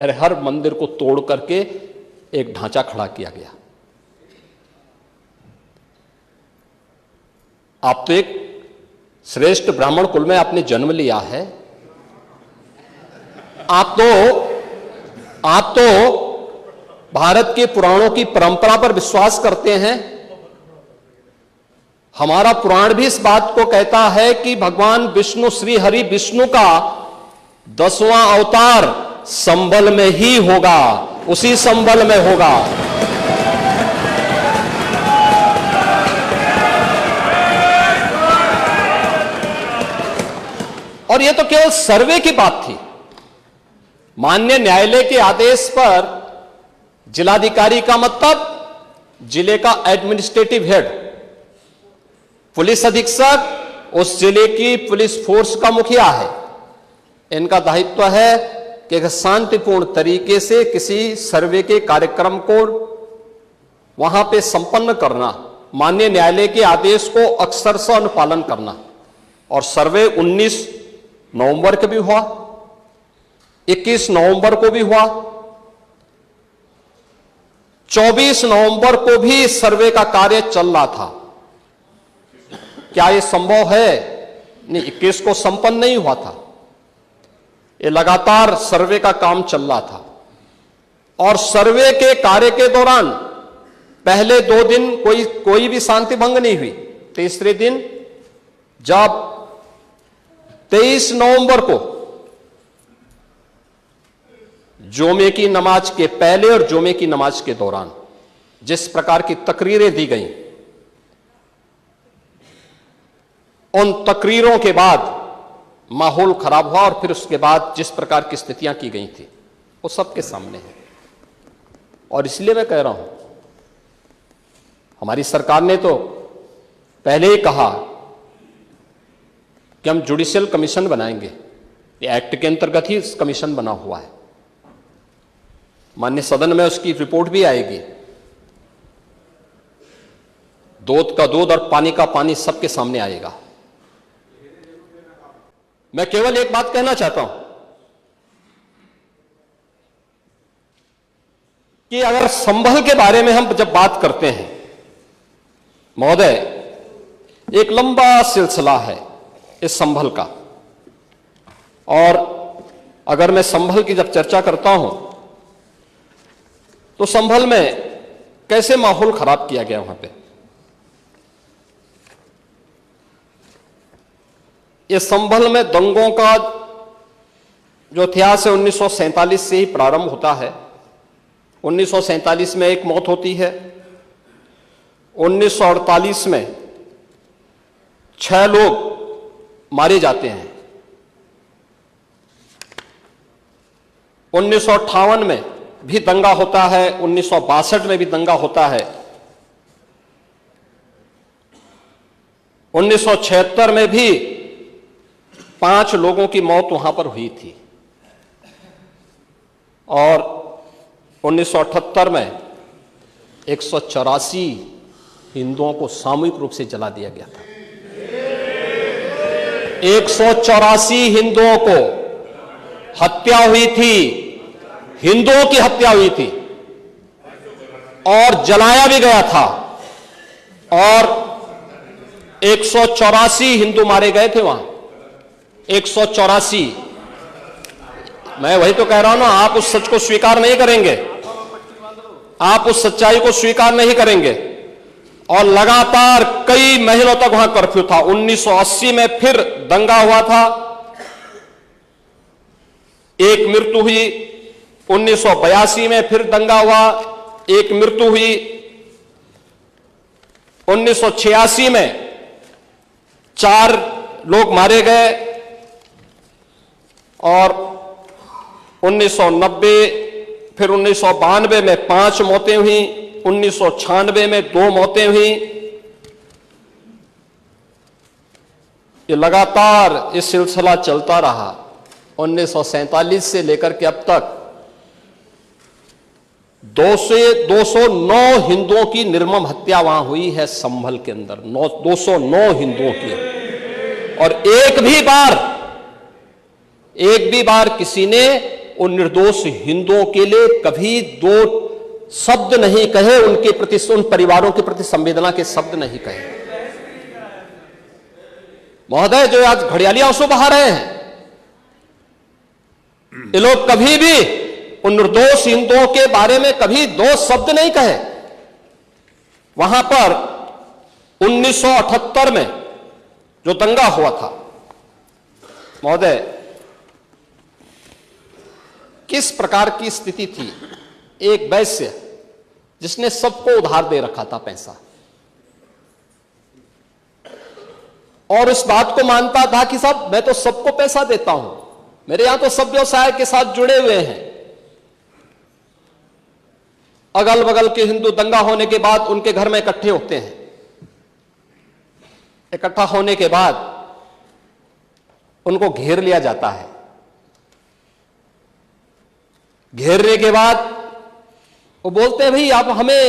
हर मंदिर को तोड़ करके एक ढांचा खड़ा किया गया। आप तो एक श्रेष्ठ ब्राह्मण कुल में आपने जन्म लिया है। आप तो भारत के पुराणों की परंपरा पर विश्वास करते हैं। हमारा पुराण भी इस बात को कहता है कि भगवान विष्णु, श्री हरि विष्णु का 10वां अवतार संबल में ही होगा, उसी संबल में होगा। और यह तो केवल सर्वे की बात थी। माननीय न्यायालय के आदेश पर जिलाधिकारी का मतलब जिले का एडमिनिस्ट्रेटिव हेड, पुलिस अधीक्षक उस जिले की पुलिस फोर्स का मुखिया है। इनका दायित्व है कि शांतिपूर्ण तरीके से किसी सर्वे के कार्यक्रम को वहां पे संपन्न करना, माननीय न्यायालय के आदेश को अक्षरशः अनुपालन करना। और सर्वे 19 नवंबर को भी हुआ, 21 नवंबर को भी हुआ, 24 नवंबर को भी सर्वे का कार्य चल रहा था। क्या यह संभव है? नहीं, 21 को संपन्न नहीं हुआ था। ये लगातार सर्वे का काम चल रहा था। और सर्वे के कार्य के दौरान पहले 2 दिन कोई भी शांति भंग नहीं हुई। तीसरे दिन जब 23 नवंबर को जुमे की नमाज के पहले और जुमे की नमाज के दौरान जिस प्रकार की तकरीरें दी गईं, उन तकरीरों के बाद माहौल खराब हुआ। और फिर उसके बाद जिस प्रकार की स्थितियां की गई थी वो सबके सामने है। और इसलिए मैं कह रहा हूं, हमारी सरकार ने तो पहले ही कहा कि हम जुडिशियल कमीशन बनाएंगे। ये एक्ट के अंतर्गत ही कमीशन बना हुआ है। माननीय सदन में उसकी रिपोर्ट भी आएगी। दूध का दूध और पानी का पानी सबके सामने आएगा। मैं केवल एक बात कहना चाहता हूं कि अगर संभल के बारे में हम जब बात करते हैं महोदय, एक लंबा सिलसिला है इस संभल का। और अगर मैं संभल की जब चर्चा करता हूं तो संभल में कैसे माहौल खराब किया गया वहां पे। ये संभल में दंगों का जो इतिहास है 1947 से ही प्रारंभ होता है। 1947 में एक मौत होती है। 1948 में 6 लोग मारे जाते हैं। 1958 में भी दंगा होता है। 1962 में भी दंगा होता है। 1976 में भी 5 लोगों की मौत वहां पर हुई थी। और 1978 में 184 हिंदुओं को सामूहिक रूप से जला दिया गया था। 184 हिंदुओं को हत्या हुई थी, हिंदुओं की हत्या हुई थी और जलाया भी गया था। और 184 हिंदू मारे गए थे वहां। 184। मैं वही तो कह रहा हूं ना, आप उस सच को स्वीकार नहीं करेंगे, आप उस सच्चाई को स्वीकार नहीं करेंगे। और लगातार कई महीनों तक वहां कर्फ्यू था। 1980 में फिर दंगा हुआ था, एक मृत्यु हुई। 1982 में फिर दंगा हुआ, एक मृत्यु हुई। 1986 में 4 लोग मारे गए। और 1990 फिर 1992 में 5 मौतें हुई। 1996 में 2 मौतें हुई। ये लगातार ये सिलसिला चलता रहा। 1947 से लेकर के अब तक 209 हिंदुओं की निर्मम हत्या वहां हुई है संभल के अंदर। 209 हिंदुओं की। और एक भी बार किसी ने उन निर्दोष हिंदुओं के लिए कभी दो शब्द नहीं कहे, उनके प्रति, उन परिवारों के प्रति संवेदना के शब्द नहीं कहे। महोदय, जो आज घड़ियाली आंसू बहा रहे हैं, ये लोग कभी भी उन निर्दोष हिंदुओं के बारे में कभी दो शब्द नहीं कहे। वहां पर 1978 में जो दंगा हुआ था, महोदय, किस प्रकार की स्थिति थी। एक वैश्य जिसने सबको उधार दे रखा था पैसा, और उस बात को मानता था कि साहब मैं तो सबको पैसा देता हूं, मेरे यहां तो सब व्यवसाय के साथ जुड़े हुए हैं। अगल बगल के हिंदू दंगा होने के बाद उनके घर में इकट्ठे होते हैं। इकट्ठा होने के बाद उनको घेर लिया जाता है। घेरने के बाद वो बोलते हैं, भाई आप हमें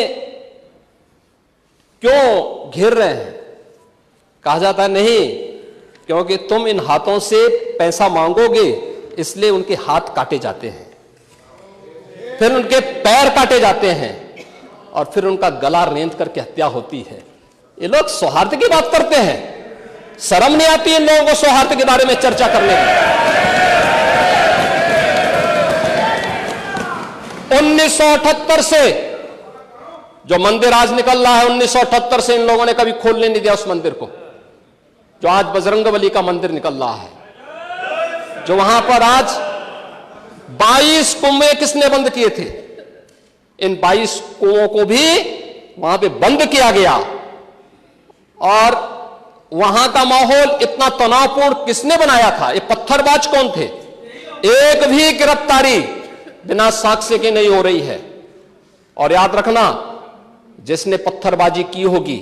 क्यों घेर रहे हैं। कहा जाता है, नहीं, क्योंकि तुम इन हाथों से पैसा मांगोगे, इसलिए उनके हाथ काटे जाते हैं, फिर उनके पैर काटे जाते हैं, और फिर उनका गला रेंत करके हत्या होती है। ये लोग सौहार्द की बात करते हैं। शर्म नहीं आती इन लोगों को सौहार्द के बारे में चर्चा करने की। 1978 से जो मंदिर आज निकल रहा है, 1978 से इन लोगों ने कभी खोलने नहीं दिया उस मंदिर को, जो आज बजरंगबली का मंदिर निकल रहा है। जो वहां पर आज 22 कुएं किसने बंद किए थे, इन 22 कुओं को भी वहां पे बंद किया गया। और वहां का माहौल इतना तनावपूर्ण किसने बनाया था, ये पत्थरबाज कौन थे। एक भी गिरफ्तारी बिना साक्ष्य के नहीं हो रही है। और याद रखना, जिसने पत्थरबाजी की होगी,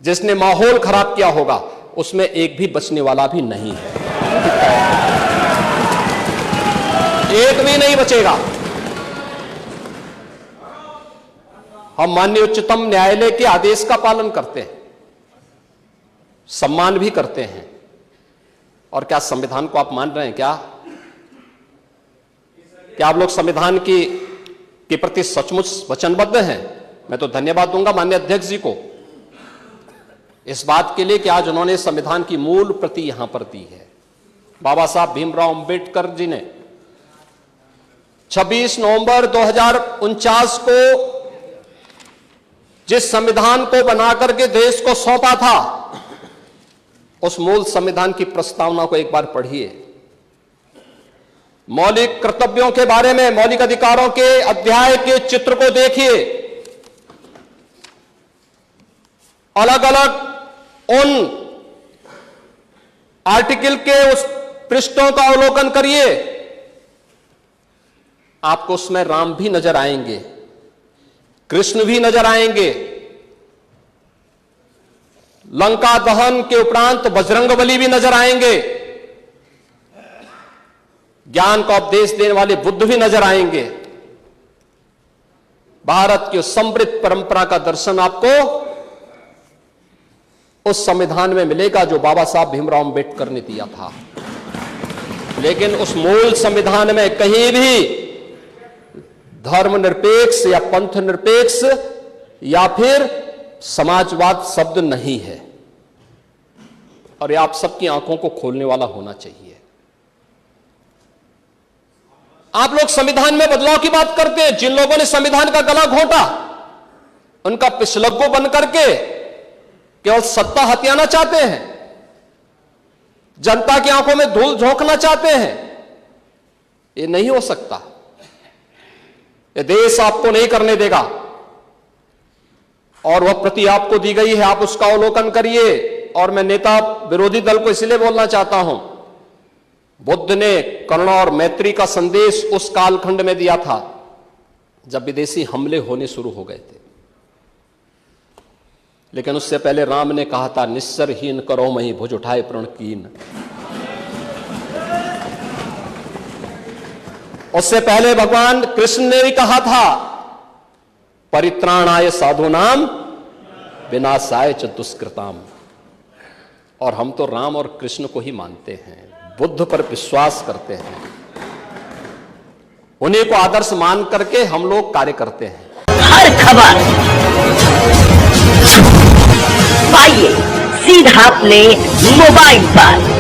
जिसने माहौल खराब किया होगा, उसमें एक भी बचने वाला भी नहीं है, एक भी नहीं बचेगा। हम माननीय उच्चतम न्यायालय के आदेश का पालन करते हैं, सम्मान भी करते हैं। और क्या संविधान को आप मान रहे हैं क्या आप लोग संविधान के प्रति सचमुच वचनबद्ध हैं। मैं तो धन्यवाद दूंगा माननीय अध्यक्ष जी को इस बात के लिए कि आज उन्होंने संविधान की मूल प्रति यहां पर दी है। बाबा साहब भीमराव अंबेडकर जी ने 26 नवंबर 2049 को जिस संविधान को बनाकर के देश को सौंपा था, उस मूल संविधान की प्रस्तावना को एक बार पढ़िए। मौलिक कर्तव्यों के बारे में, मौलिक अधिकारों के अध्याय के चित्र को देखिए। अलग अलग उन आर्टिकल के उस पृष्ठों का अवलोकन करिए, आपको उसमें राम भी नजर आएंगे, कृष्ण भी नजर आएंगे। लंका दहन के उपरांत बजरंगबली भी नजर आएंगे, ज्ञान का उपदेश देने वाले बुद्ध भी नजर आएंगे। भारत की समृद्ध परंपरा का दर्शन आपको उस संविधान में मिलेगा जो बाबा साहब भीमराव अंबेडकर ने दिया था। लेकिन उस मूल संविधान में कहीं भी धर्मनिरपेक्ष या पंथ निरपेक्ष या फिर समाजवाद शब्द नहीं है। और ये आप सबकी आंखों को खोलने वाला होना चाहिए। आप लोग संविधान में बदलाव की बात करते हैं। जिन लोगों ने संविधान का गला घोंटा, उनका पिछलग्गू बन करके केवल सत्ता हथियाना चाहते हैं, जनता की आंखों में धूल झोंकना चाहते हैं। ये नहीं हो सकता। ये देश आपको नहीं करने देगा। और वह प्रति आपको दी गई है, आप उसका अवलोकन करिए। और मैं नेता विरोधी दल को इसलिए बोलना चाहता हूं, बुद्ध ने करुणा और मैत्री का संदेश उस कालखंड में दिया था जब विदेशी हमले होने शुरू हो गए थे। लेकिन उससे पहले राम ने कहा था, निस्सरहीन करो मही भुज उठाए प्रण कीन। उससे पहले भगवान कृष्ण ने भी कहा था, परित्राणाय साधूनाम विनाशाय च दुष्कृताम। और हम तो राम और कृष्ण को ही मानते हैं, बुद्ध पर विश्वास करते हैं। उन्हीं को आदर्श मान करके हम लोग कार्य करते हैं। हर खबर पाइए सीधा अपने मोबाइल पर।